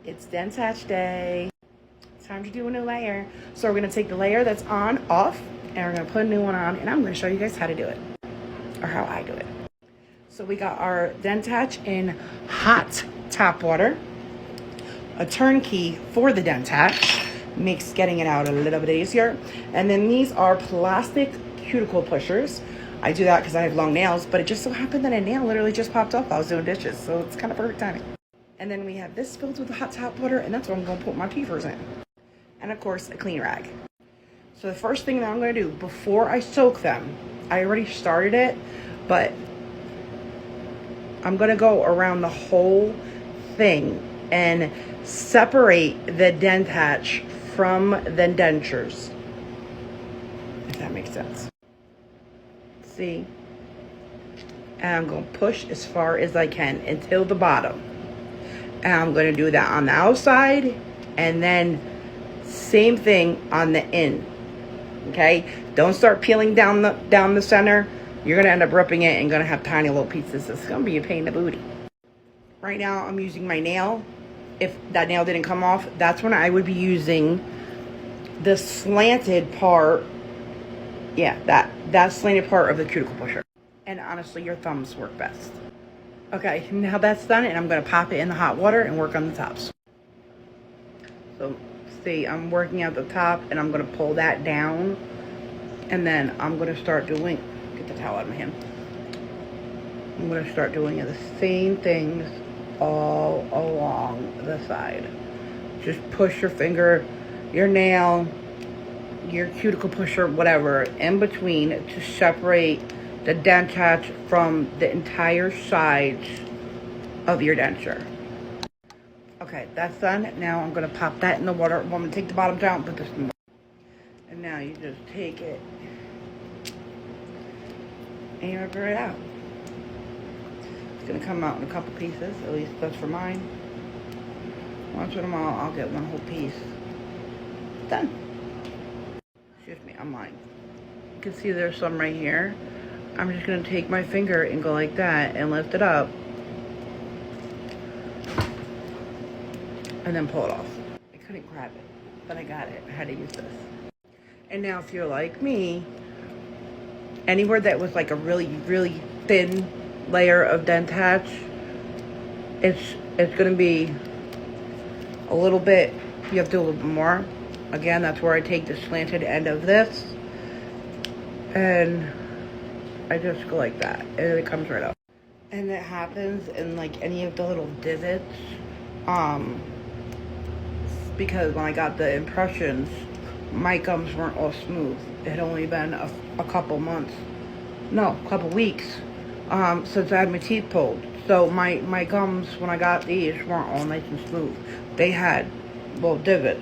It's Denttach day. It's time to do a new layer. So we're gonna take the layer that's on off and we're gonna put a new one on, and I'm gonna show you guys how to do it, or how I do it. So we got our Denttach in hot tap water, a turnkey for the Denttach, makes getting it out a little bit easier. And then these are plastic cuticle pushers. I do that because I have long nails, but it just so happened that a nail literally just popped off while I was doing dishes, so it's kind of perfect timing. And then we have this filled with hot tap water, and that's what I'm going to put my teethers in. And of course, a clean rag. So the first thing that I'm going to do before I soak them, I already started it, but I'm going to go around the whole thing and separate the Denttach from the dentures, if that makes sense. See? And I'm going to push as far as I can until the bottom. And I'm going to do that on the outside, and then same thing on the in. Okay? Don't start peeling down the center. You're going to end up ripping it and going to have tiny little pieces. It's going to be a pain in the booty. Right now I'm using my nail. If that nail didn't come off, that's when I would be using the slanted part. Yeah, that slanted part of the cuticle pusher. And honestly, your thumbs work best. Okay, now that's done, and I'm going to pop it in the hot water and work on the tops. So, see, I'm working at the top, and I'm going to pull that down, and then I'm going to start doing, get the towel out of my hand. I'm going to start doing the same things all along the side. Just push your finger, your nail, your cuticle pusher, whatever, in between to separate the Denttach from the entire sides of your denture. Okay, that's done. Now I'm going to pop that in the water. I'm going to take the bottom down, put this in the water. And now you just take it and you rip it out. It's going to come out in a couple pieces, at least that's for mine. Once in a while, I'll get one whole piece. Done. Excuse me, I'm lying. You can see there's some right here. I'm just going to take my finger and go like that and lift it up. And then pull it off. I couldn't grab it, but I got it. I had to use this. And now if you're like me, anywhere that was like a really, really thin layer of Denttach, it's going to be a little bit, you have to do a little bit more. Again, that's where I take the slanted end of this. And I just go like that, and it comes right up. And it happens in like any of the little divots, because when I got the impressions, my gums weren't all smooth. It had only been a couple months, no, a couple weeks, since I had my teeth pulled. So my gums, when I got these, weren't all nice and smooth. They had little divots.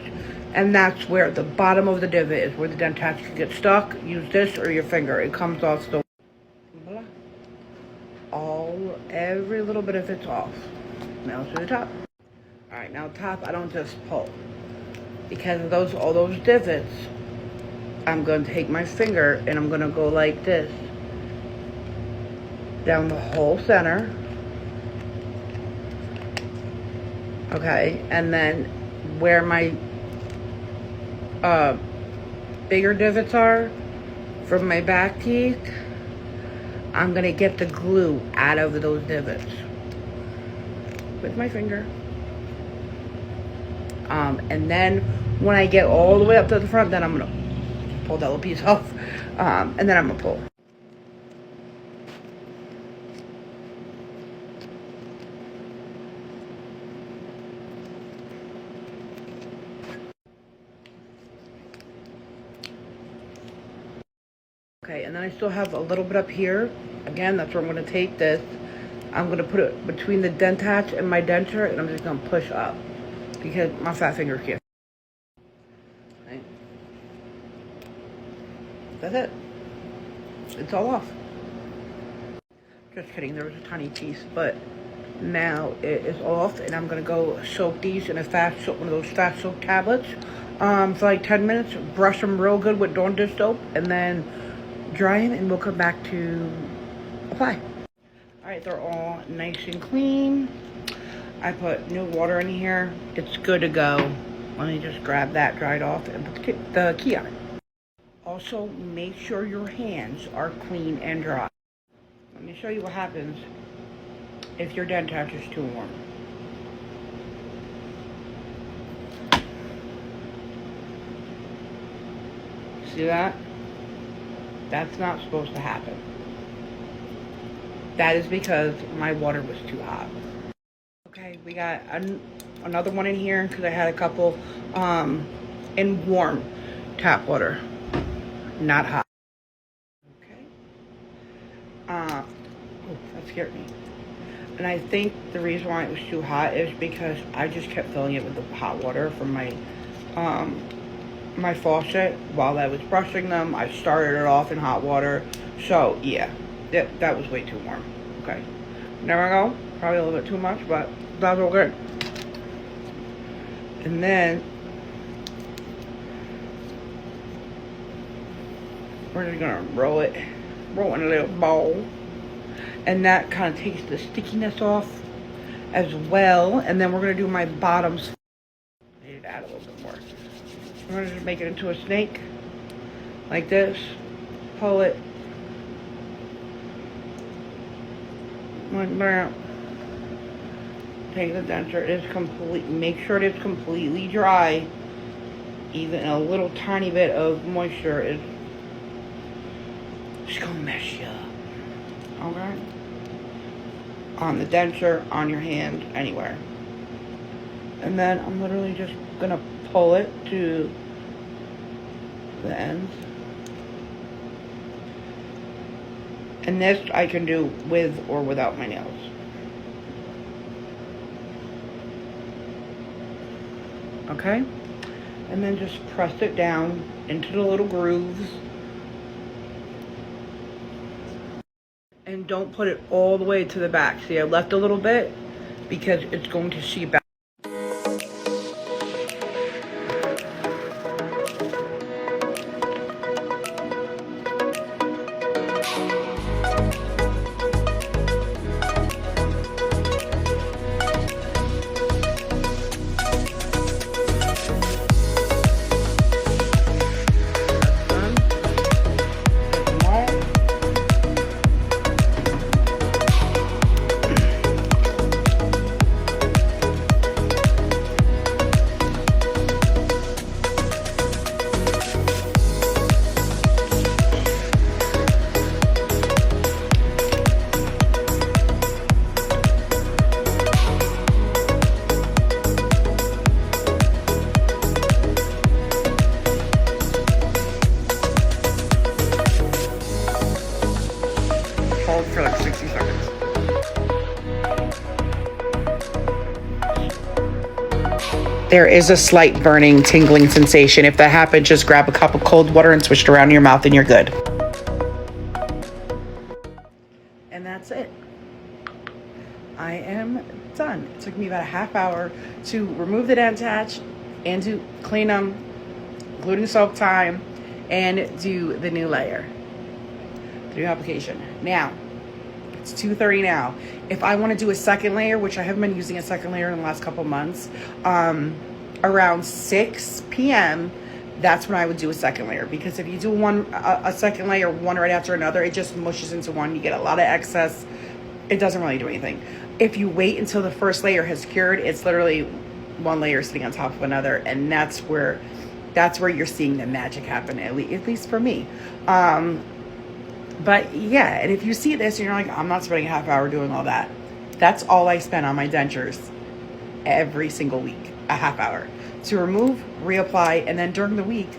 And that's where the bottom of the divot is where the Denttach can get stuck. Use this or your finger. It comes off so every little bit of it's off. Now to the top. Alright, now top I don't just pull. Because of all those divots, I'm going to take my finger and I'm going to go like this. Down the whole center. Okay, and then where my bigger divots are from my back teeth, I'm gonna get the glue out of those divots with my finger. And then when I get all the way up to the front, then I'm gonna pull that little piece off, and then I'm gonna pull. Okay, and then I still have a little bit up here. Again, that's where I'm going to take this. I'm going to put it between the Denttach and my denture, and I'm just going to push up because my fat finger can't. Right. That's it. It's all off. Just kidding, there was a tiny piece, but now it is off, and I'm going to go soak these in a one of those fast soak tablets for like 10 minutes. Brush them real good with Dawn dish soap, and then dry them, and we'll come back to apply. All right, they're all nice and clean. I put new water in here. It's good to go. Let me just grab that dried off and put the key on it. Also, make sure your hands are clean and dry. Let me show you what happens if your Denttach is too warm. See that? That's not supposed to happen. That is because my water was too hot. Okay, we got another one in here because I had a couple in warm tap water, not hot. Okay. Oh, that scared me. And I think the reason why it was too hot is because I just kept filling it with the hot water from my my faucet while I was brushing them. I started it off in hot water. So yeah, that was way too warm. Okay, there we go. Probably a little bit too much, but that's all good. And then we're just gonna roll in a little bowl. And that kind of takes the stickiness off as well. And then we're gonna do my bottoms. I need to add a little bit more. We're gonna just make it into a snake, like this. Pull it. Like that. Take the denture. It's complete. Make sure it's completely dry. Even a little tiny bit of moisture is just gonna mess you up. Okay. On the denture, on your hand, anywhere. And then I'm literally just gonna pull it to the ends. And this I can do with or without my nails. Okay? And then just press it down into the little grooves. And don't put it all the way to the back. See, I left a little bit because it's going to seep out. For like 60 seconds. There is a slight burning, tingling sensation. If that happens, just grab a cup of cold water and swish it around your mouth and you're good. And that's it. I am done. It took me about a half hour to remove the Denttach and to clean them, including soak time, and do the new layer. The new application. Now, it's 2:30 now. If I want to do a second layer, which I haven't been using a second layer in the last couple months, around 6 p.m., that's when I would do a second layer. Because if you do a second layer, one right after another, it just mushes into one. You get a lot of excess. It doesn't really do anything. If you wait until the first layer has cured, it's literally one layer sitting on top of another, and that's where you're seeing the magic happen, at least for me. But yeah, and if you see this and you're like, I'm not spending a half hour doing all that. That's all I spend on my dentures every single week, a half hour. To remove, reapply, and then during the week,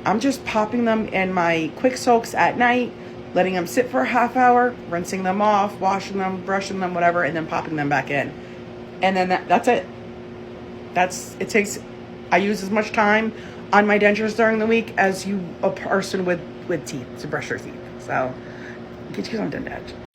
I'm just popping them in my quick soaks at night, letting them sit for a half hour, rinsing them off, washing them, brushing them, whatever, and then popping them back in. And then that's it. I use as much time on my dentures during the week as a person with teeth to brush their teeth. So get you some Denttach.